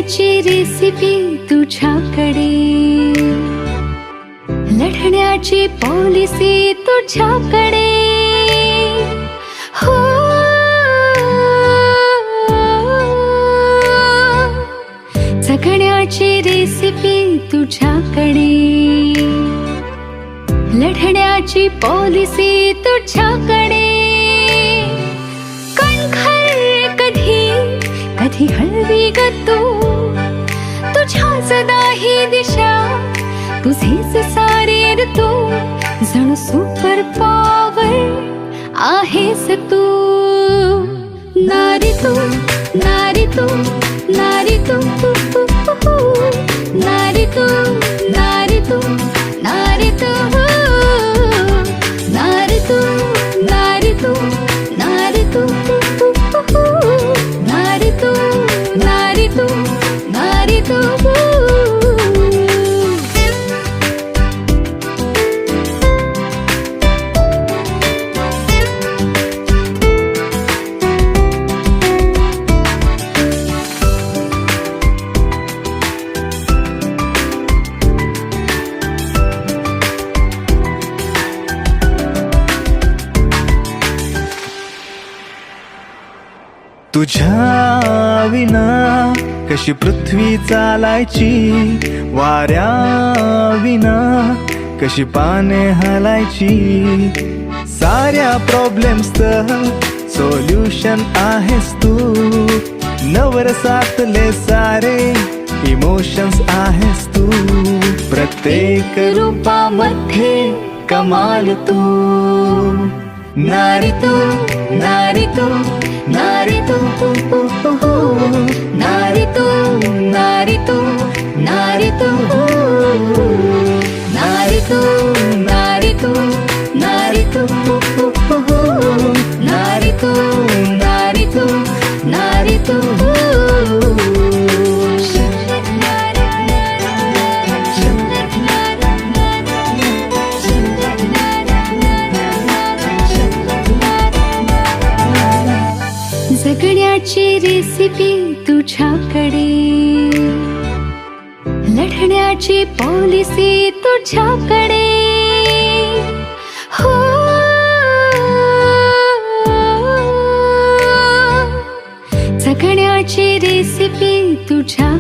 जगण्याची रेसिपी तुझ्याकडे, लढण्याची पॉलिसी तुझ्याकडे. हो, जगण्याची रेसिपी तुझ्याकडे, लढण्याची पॉलिसी तुझ्याकडे. कणखर कधी कधी हळवी ग तू, तुझ्याच नाही दिशा, तुझेच सारे ऋतू, जणू सुपर पॉवर आहेस तू. नारी तू, नारी तू, नारी तू, नारी तू, नारी तू, नारी तू, नारी तू, नारी तू, नारी तू, नारी तू, नारी तू, नारी तू. तुझ्या विना कशी पृथ्वी चालायची, वाऱ्या विना कशी पाने हलायची. साऱ्या प्रॉब्लेम्सचं सोल्युशन आहेस तू, नवरसातले सारे इमोशन्स आहेस तू. प्रत्येक रूपामध्ये कमाल तू. नारी तू, नारी तू, नारी तू, नारी तू, नारी तू, नारी तू, नारी तू, नारी तू, नारी तू, नारी तू, नारी तू, नारी तू. जगण्याची रेसिपी तुझ्याकडे, लढण्याची पॉलिसी तुझ्याकडे. हो, जगण्याची रेसिपी तुझ्या